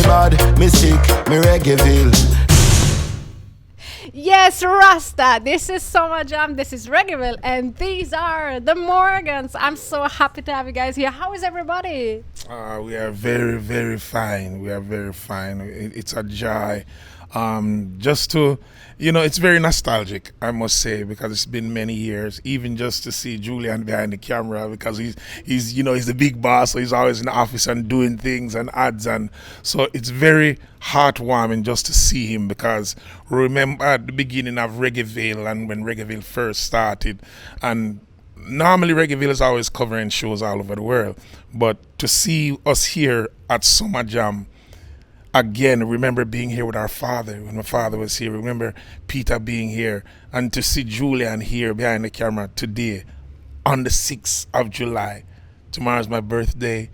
bad, me sick, me Reggaeville. Yes, Rasta. This is Summerjam. This is Reggaeville, and these are the Morgans. I'm so happy to have you guys here. How is everybody? We are very, very fine. We are very fine. It's a joy. Just to, it's very nostalgic, I must say, because it's been many years. Even just to see Julian behind the camera, because he's he's the big boss, so he's always in the office and doing things and ads, and so it's very heartwarming just to see him. Because remember at the beginning of Reggaeville and when Reggaeville first started, and normally Reggaeville is always covering shows all over the world, but to see us here at Summerjam again, remember being here with our father when my father was here, remember Peter being here, and to see Julian here behind the camera today on the 6th of July. Tomorrow's my birthday.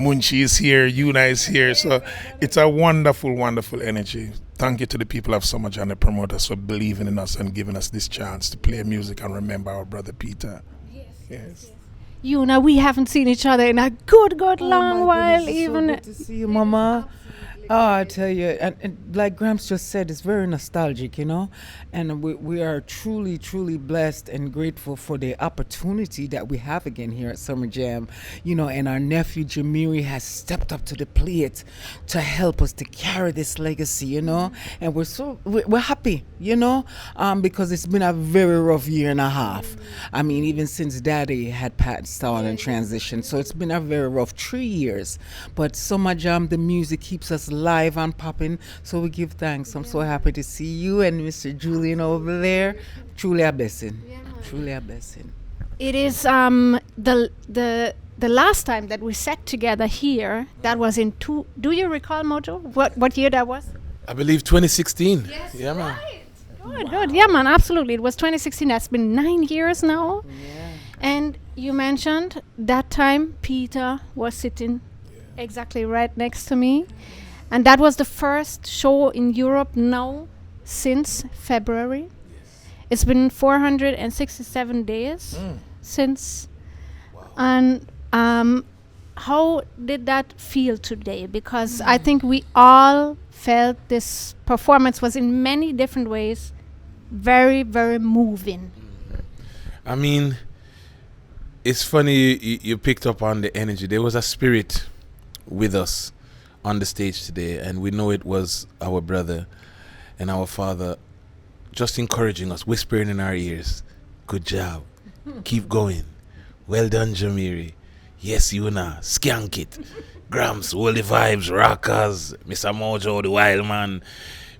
Munchi is here, Yuna is here, so it's a wonderful, wonderful energy. Thank you to the people of Summerjam, the promoters, for believing in us and giving us this chance to play music and remember our brother Peter. Yes. Yuna, we haven't seen each other in a good long while. Goodness, Even so good to see you, Mama. Oh, I tell you, and like Gramps just said, it's very nostalgic, and we are truly, truly blessed and grateful for the opportunity that we have again here at Summer Jam, and our nephew Jamiri has stepped up to the plate to help us to carry this legacy, and we're happy, because it's been a very rough year and a half. I mean, even since Daddy had passed on and transitioned, so it's been a very rough 3 years, but Summer Jam, the music keeps us live and popping, so we give thanks. I'm so happy to see you and Mr. Julian over there. Truly a blessing. Truly a blessing. it is the last time that we sat together here. That was in do you recall, Mojo? What year that was? I believe 2016. Yes, yeah, man. Right. Good. Yeah, man. Absolutely. It was 2016. That's been 9 years now. Yeah. And you mentioned that time Peter was sitting exactly right next to me. And that was the first show in Europe now since February. It's been 467 days since. Wow. And how did that feel today? Because I think we all felt this performance was in many different ways very, very moving. I mean, it's funny you picked up on the energy. There was a spirit with us on the stage today, and we know it was our brother and our father just encouraging us, whispering in our ears, "Good job, keep going, well done, Jamiri, yes, Yuna, skank it, Gramps, all the vibes, rockers, Mr. Mojo, the wild man."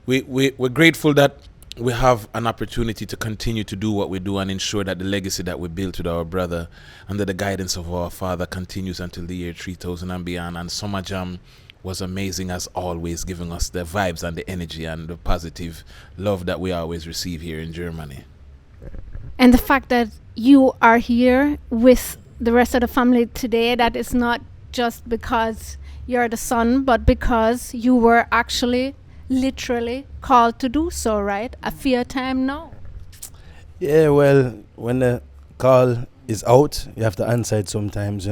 We're grateful that we have an opportunity to continue to do what we do and ensure that the legacy that we built with our brother under the guidance of our father continues until the year 3000 and beyond. And Summerjam was amazing as always, giving us the vibes and the energy and the positive love that we always receive here in Germany. And the fact that you are here with the rest of the family today, that is not just because you're the son, but because you were actually literally called to do so, right? A fear time now. Yeah, well, when the call is out, you have to answer it sometimes,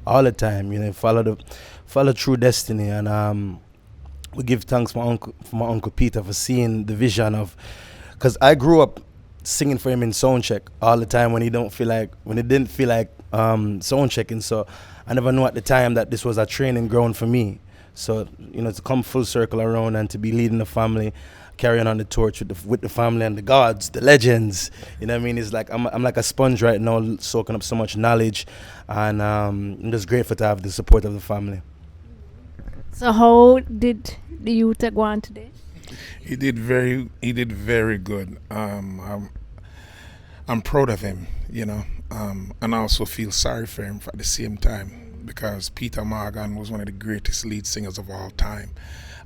all the time, follow through destiny. And we give thanks for my uncle Peter for seeing the vision of, because I grew up singing for him in soundcheck all the time when he didn't feel like soundchecking. So I never knew at the time that this was a training ground for me. So, to come full circle around and to be leading the family, carrying on the torch with the family and the gods, the legends, It's like I'm like a sponge right now, soaking up so much knowledge, and I'm just grateful to have the support of the family. So how did the youth go on today? He did very good. I'm proud of him, and I also feel sorry for him at the same time, because Peter Morgan was one of the greatest lead singers of all time.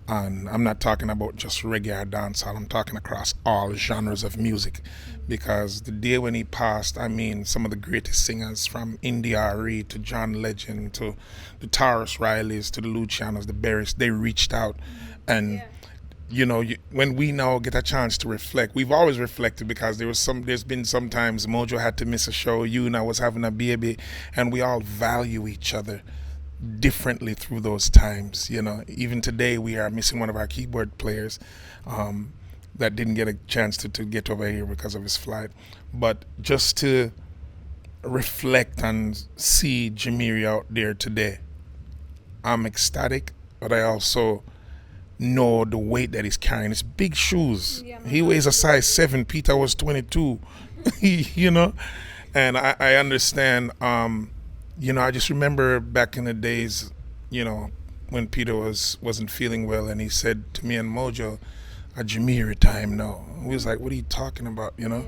And I'm not talking about just reggae or dancehall, I'm talking across all genres of music. Because the day when he passed, some of the greatest singers, from Indy R.E. to John Legend to the Taurus Rileys to the Lucianos, the Berries, they reached out. And when we now get a chance to reflect, we've always reflected, because there's been some times Mojo had to miss a show, Yuna was having a baby, and we all value each other. differently through those times. You know, even today we are missing one of our keyboard players that didn't get a chance to get over here because of his flight. But just to reflect and see Jamiri out there today, I'm ecstatic, but I also know the weight that he's carrying. It's big shoes. He weighs a size 7. Peter was 22, you know? And I understand, you know, I just remember back in the days, you know, when Peter wasn't feeling well, and he said to me and Mojo, a Jamiri time now. We was like, what are you talking about, you know?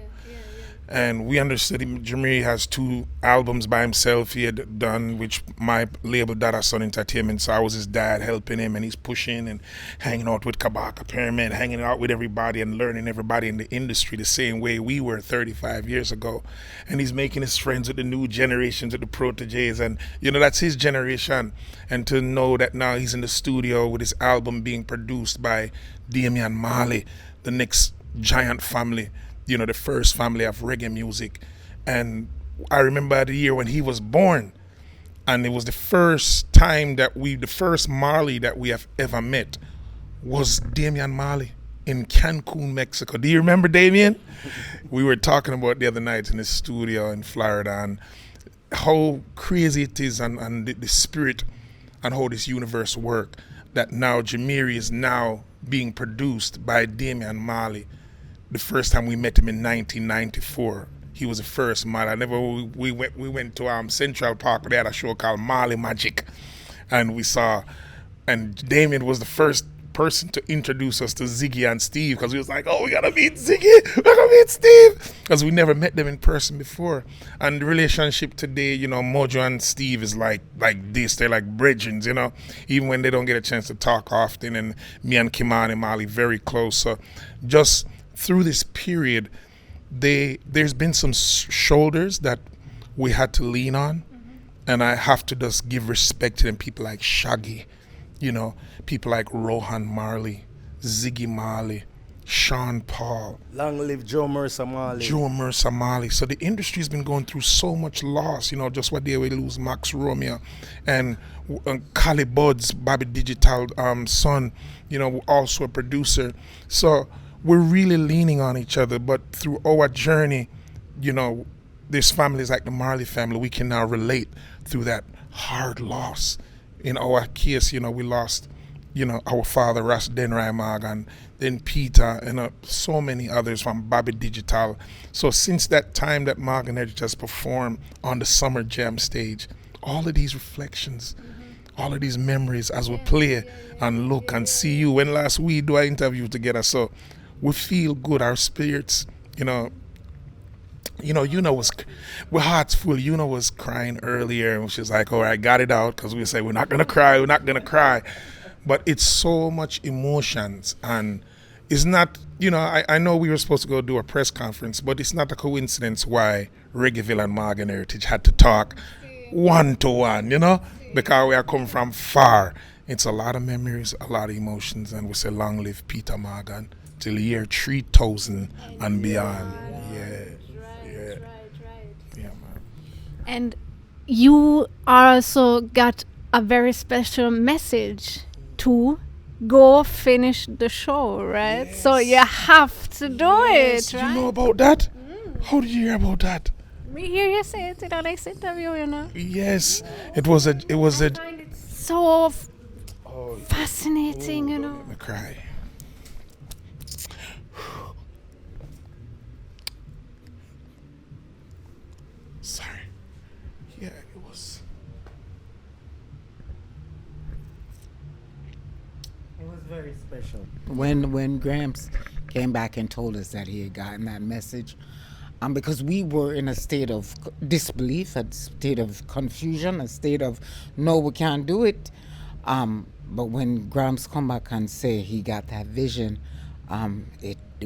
And we understood Jamiri has 2 albums by himself he had done, which my label Dada Sun Entertainment, so I was his dad helping him, and he's pushing and hanging out with Kabaka Pyramid, hanging out with everybody and learning everybody in the industry the same way we were 35 years ago. And he's making his friends with the new generations, with the proteges, and you know, that's his generation. And to know that now he's in the studio with his album being produced by Damian Marley, the next giant family, you know, the first family of reggae music. And I remember the year when he was born, and it was the first time that the first Marley that we have ever met was Damian Marley in Cancun, Mexico. Do you remember Damian? We were talking about the other night in the studio in Florida, and how crazy it is, and the spirit and how this universe work, that now Jamiri is now being produced by Damian Marley. The first time we met him in 1994, he was the first Marley. We went to Central Park. They had a show called Marley Magic, and and Damien was the first person to introduce us to Ziggy and Steve, because we was like, oh, we gotta meet Ziggy, we gotta meet Steve, because we never met them in person before. And the relationship today, you know, Mojo and Steve is like this. They're like bridgings, you know, even when they don't get a chance to talk often. And me and Kimani Marley very close. So just through this period, there's been some shoulders that we had to lean on, and I have to just give respect to them. People like Shaggy, you know, people like Rohan Marley, Ziggy Marley, Sean Paul. Long live Joe Mercer Marley. So the industry's been going through so much loss, you know, just what day we lose Max Romeo and Kali Buds, Bobby Digital son, you know, also a producer. So we're really leaning on each other, but through our journey, you know, there's families like the Marley family, we can now relate through that hard loss. In our case, you know, we lost, you know, our father, Ras Denrai Mag, and then Peter, and so many others from Bobby Digital. So since that time that Mag and Edge just performed on the Summerjam stage, all of these reflections, all of these memories as we play and look and see you. When last we do our interview together, so we feel good, our spirits, you know, we're hearts full. Was crying earlier, and she was like, all right, got it out, because we say we're not gonna cry, but it's so much emotions. And it's not, you know, I know we were supposed to go do a press conference, but it's not a coincidence why Reggaeville and Morgan Heritage had to talk one-to-one, you know, because we are coming from far. It's a lot of memories, a lot of emotions, and we say long live Peter Morgan till the year 3000 and beyond. And you also got a very special message to go finish the show, right? Yes. So you have to do it, right? Did you know about that? How did you hear about that? We hear you say it in our next interview, you know. Yes, it was a. I find it so fascinating, you know. Let me cry. Sorry. Yeah, it was. It was very special. When Gramps came back and told us that he had gotten that message, because we were in a state of disbelief, a state of confusion, a state of no, we can't do it. But when Gramps come back and say he got that vision,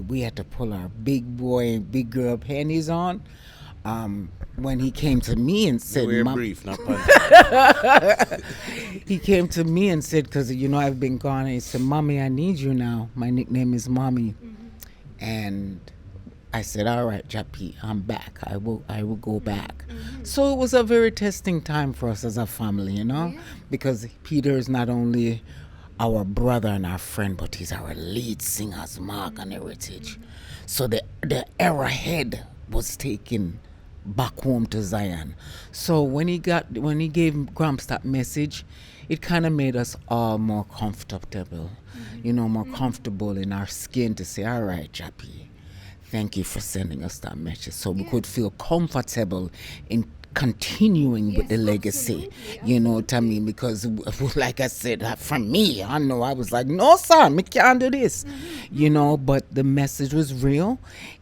we had to pull our big boy and big girl panties on. When he came to me and said, we're brief, not he came to me and said, because, you know, I've been gone, and he said, Mommy, I need you now. My nickname is Mommy. And I said, all right, Jappy, I'm back. I will go back. So it was a very testing time for us as a family, because Peter is not only our brother and our friend, but he's our lead singer as Mark and Heritage. So the arrowhead was taken back home to Zion. So when he gave Gramps that message, it kind of made us all more comfortable, more comfortable in our skin to say, all right, Jappy, thank you for sending us that message. So we could feel comfortable in continuing with the legacy, you know what I mean? Because, like I said, from me, I know I was like, no, sir, we can't do this, but the message was real.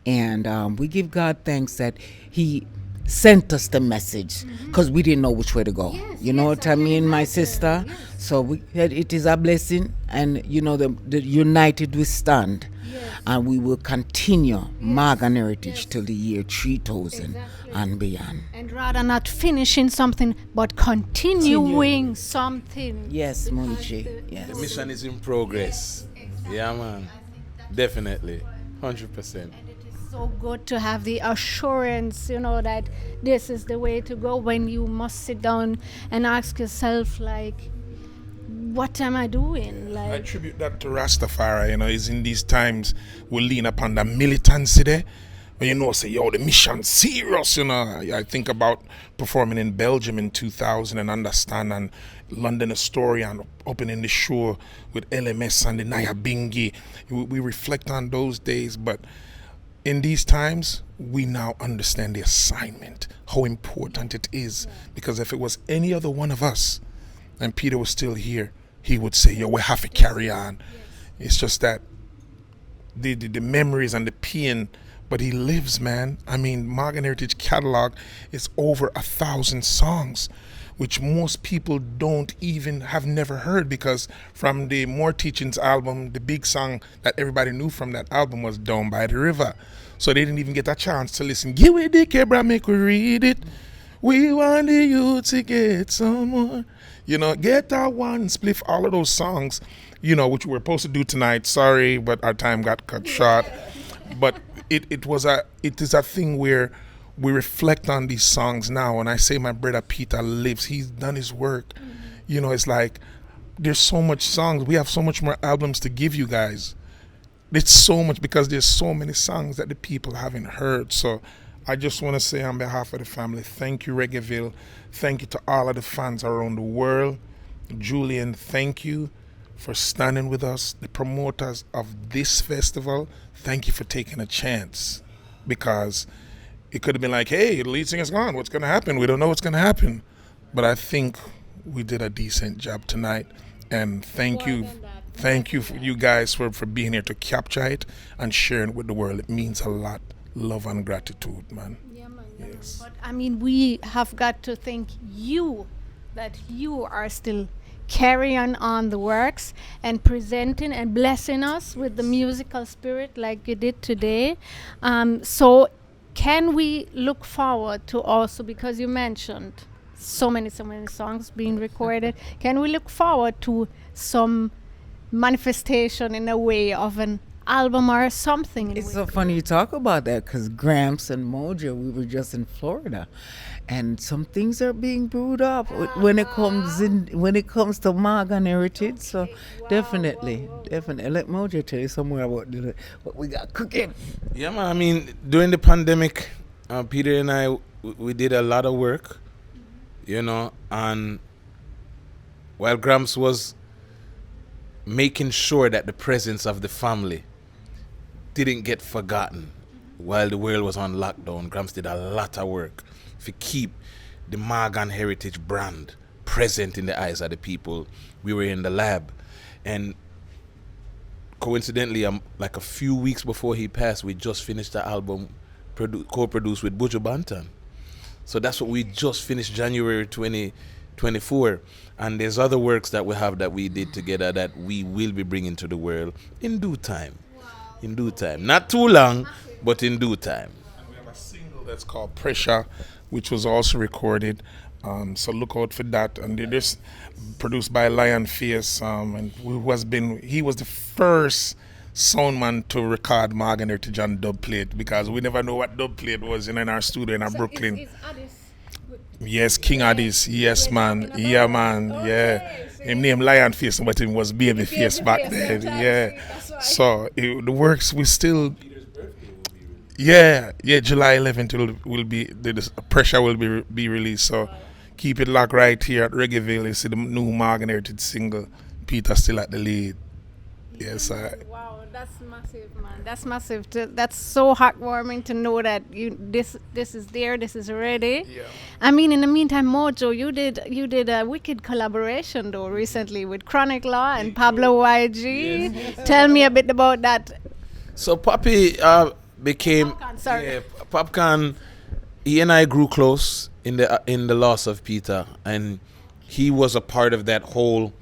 And we give God thanks that He sent us the message because we didn't know which way to go. You know what I mean, my sister? So it is a blessing, and the united we stand. And we will continue Morgan Heritage till the year 3000 and beyond. And rather not finishing something, but continuing something. Yes, Munchi. Yes. The mission is in progress. Yeah, man. Definitely. 100%. And it is so good to have the assurance, that this is the way to go when you must sit down and ask yourself, like, what am I doing? I attribute that to Rastafari, is in these times we lean upon the militancy there. When say, the mission serious, I think about performing in Belgium in 2000 and Understand and London Astoria and opening the show with LMS and the Naya Bingi. We reflect on those days, but in these times, we now understand the assignment, how important it is. Because if it was any other one of us, and Peter was still here, he would say, we have to carry on. It's just that the memories and the pain, but he lives, man. I mean, Morgan Heritage catalog is over 1,000 songs, which most people have never heard, because from the More Teachings album, the big song that everybody knew from that album was Down by the River. So they didn't even get a chance to listen. Give it the Kebra, make we read it. We want the youth to get some more. Get that one, spliff all of those songs, which we were supposed to do tonight. Sorry, but our time got cut short. But it is a thing where we reflect on these songs now. And I say my brother Peter lives. He's done his work. It's like there's so much songs. We have so much more albums to give you guys. It's so much because there's so many songs that the people haven't heard. So I just want to say on behalf of the family, thank you, Reggaeville. Thank you to all of the fans around the world. Julian, thank you for standing with us. The promoters of this festival, thank you for taking a chance. Because it could have been like, hey, the lead singer's gone. What's going to happen? We don't know what's going to happen. But I think we did a decent job tonight. And thank you. Thank you for you guys for being here to capture it and sharing it with the world. It means a lot. Love and gratitude, man. Yes. But we have got to thank you that you are still carrying on the works and presenting and blessing us with the musical spirit like you did today. So can we look forward to also, because you mentioned so many songs being recorded, can we look forward to some manifestation in a way of an album or something? It's so funny you talk about that, because Gramps and Mojo, we were just in Florida, and some things are being brewed up when it comes to Morgan Heritage. So definitely let Mojo tell you somewhere about what we got cooking. Yeah, man. During the pandemic, Peter and I we did a lot of work, and while Gramps was making sure that the presence of the family didn't get forgotten while the world was on lockdown, Gramps did a lot of work to keep the Morgan Heritage brand present in the eyes of the people. We were in the lab, and coincidentally, like a few weeks before he passed, we just finished the album co-produced with Buju Banton. So that's what we just finished January 2024. And there's other works that we have that we did together that we will be bringing to the world in due time. In due time. Not too long, but in due time. And we have a single that's called Pressure, which was also recorded. So look out for that. And it is produced by Lion Fierce. And he was the first sound man to record Morgan Heritage on dub plate, because we never know what dub plate was in our studio in Brooklyn. Is Addis Yes, King Addis. Yes, man. Yeah, man. Yeah. Him name Lion Face, but him was Baby Face back then. Yeah. So the works we still. Yeah, July 11th will be the pressure will be released. So keep it locked right here at Reggaeville. You see the new Morgan Heritage single. Peter still at the lead. Yes, Wow, that's massive, man. That's massive. That's so heartwarming to know that this is there. This is ready. Yeah. I mean, in the meantime, Mojo, you did a wicked collaboration though recently with Chronic Law and Pablo YG. Yes. Tell me a bit about that. So Papi became Popcorn, sorry. Yeah, Popcorn. He and I grew close in the loss of Peter, and he was a part of that whole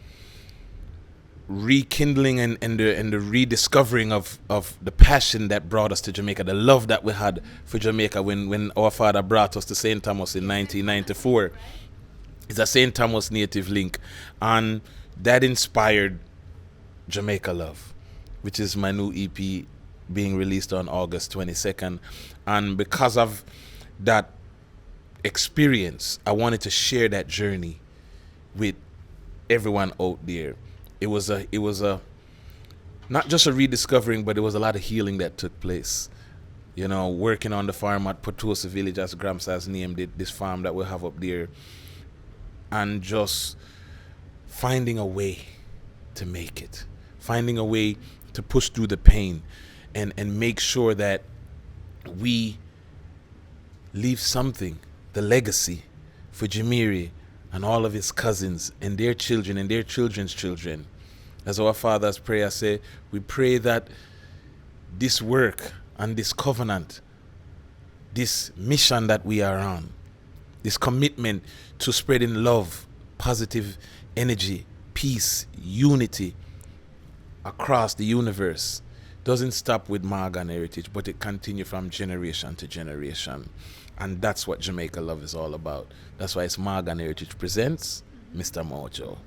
rekindling and the rediscovering of the passion that brought us to Jamaica, the love that we had for Jamaica when our father brought us to St. Thomas in 1994. It's a St. Thomas native link, and that inspired Jamaica Love, which is my new EP being released on August 22nd. And because of that experience, I wanted to share that journey with everyone out there. It was a not just a rediscovering, but it was a lot of healing that took place. You know, working on the farm at Potosi Village, as Gramps has named it, this farm that we have up there, and just finding a way to make it, finding a way to push through the pain, and make sure that we leave something, the legacy for Jamiri and all of his cousins and their children and their children's children. As our Father's prayer say, we pray that this work and this covenant, this mission that we are on, this commitment to spreading love, positive energy, peace, unity across the universe doesn't stop with Morgan Heritage, but it continues from generation to generation. And that's what Jamaica Love is all about. That's why it's Morgan Heritage presents Mr. Mojo.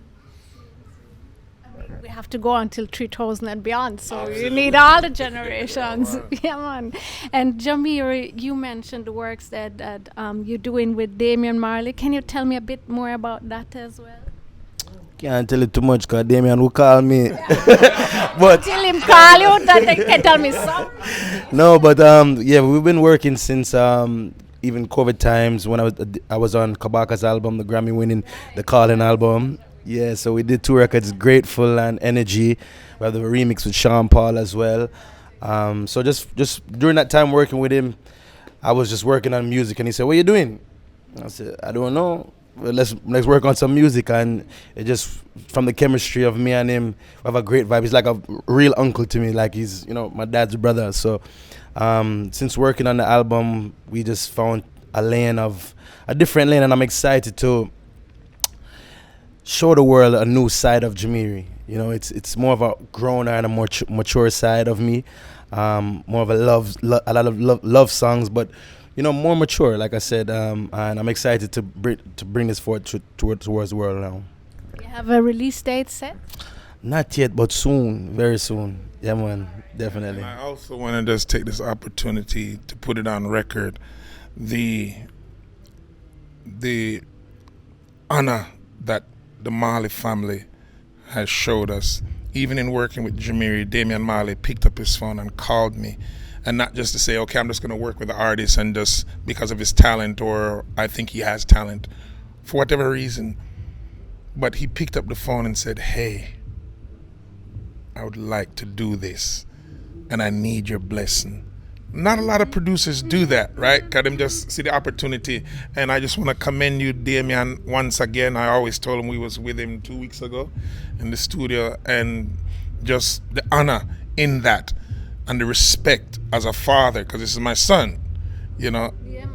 We have to go until 3000 and beyond, so you need all the generations. Yeah, man. And Jamiri, you mentioned the works that you're doing with Damian Marley. Can you tell me a bit more about that as well? Can't tell you too much because Damian will call me. But Till him call you, that they can tell me something. no, but yeah, we've been working since even COVID times when I was on Kabaka's album, the Grammy-winning The Calling album. Yeah, so we did 2 records, Grateful and Energy. We have the remix with Sean Paul as well. So just during that time working with him, I was just working on music, and he said, "What are you doing?" I said, "I don't know. Well, let's work on some music." And it just, from the chemistry of me and him, we have a great vibe. He's like a real uncle to me, like he's, my dad's brother. So since working on the album, we just found a different lane, and I'm excited to show the world a new side of Jamiri. It's more of a grown and a more mature side of me, more of a lot of love songs, but more mature, like I said, and I'm excited to bring this forward towards the world now. You have a release date set? Not yet, but soon, very soon. Yeah, man, definitely. And I also want to just take this opportunity to put it on record, the honor that the Marley family has showed us. Even in working with Jamiri, Damian Marley picked up his phone and called me. And not just to say, okay, I'm just going to work with the artist and just because of his talent, or I think he has talent, for whatever reason. But he picked up the phone and said, "Hey, I would like to do this, and I need your blessing." Not a lot of producers do that, right? Because them just see the opportunity. And I just want to commend you, Damian, once again. I always told him we was with him 2 weeks ago in the studio, and just the honor in that and the respect as a father, because this is my son,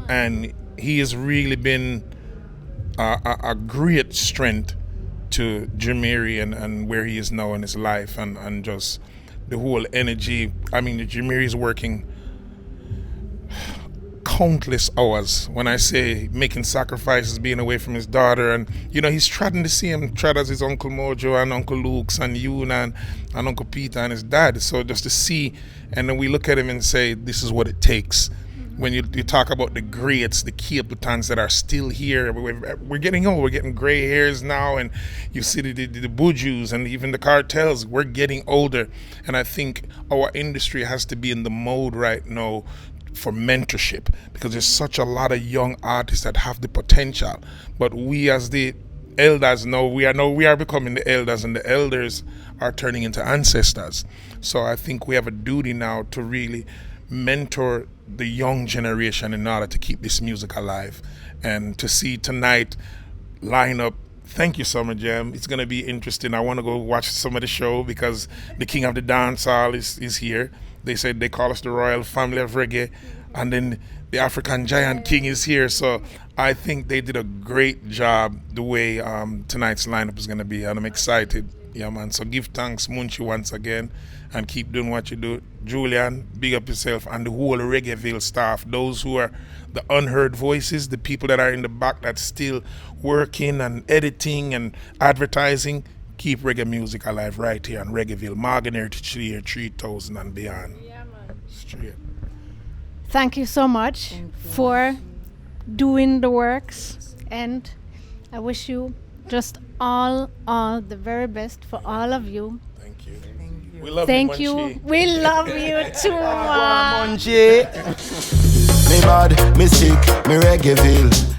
and he has really been a great strength to Jamiri and where he is now in his life, and just the whole energy. I mean, Jamiri is working countless hours. When I say making sacrifices, being away from his daughter, and he's trying to see him trad as his Uncle Mojo and Uncle Luke's and Yuna and Uncle Peter and his dad. So just to see, and then we look at him and say, this is what it takes. When you talk about the greats, the Capletons that are still here, we're getting old, we're getting gray hairs now, and you see the Bujus and even the cartels, we're getting older. And I think our industry has to be in the mode right now for mentorship, because there's such a lot of young artists that have the potential. But we as the elders know, we are becoming the elders, and the elders are turning into ancestors. So I think we have a duty now to really mentor the young generation in order to keep this music alive. And to see tonight line up, thank you, Summerjam. It's going to be interesting. I want to go watch some of the show because the king of the dancehall is here. They said they call us the royal family of reggae, and then the African giant king is here. So I think they did a great job the way tonight's lineup is going to be, and I'm excited. Yeah, man. So give thanks, Munchi, once again, and keep doing what you do. Julian, big up yourself, and the whole Reggaeville staff, those who are the unheard voices, the people that are in the back that's still working and editing and advertising. Keep reggae music alive right here on Reggaeville, Marganer to year 3000 and beyond. Yeah, man. Straight. Thank you so much for doing the works, and I wish you just all the very best for all of you. Thank you. We love Thank you, you. Munchi. We love you too much. Me bad, me sick, me Reggaeville.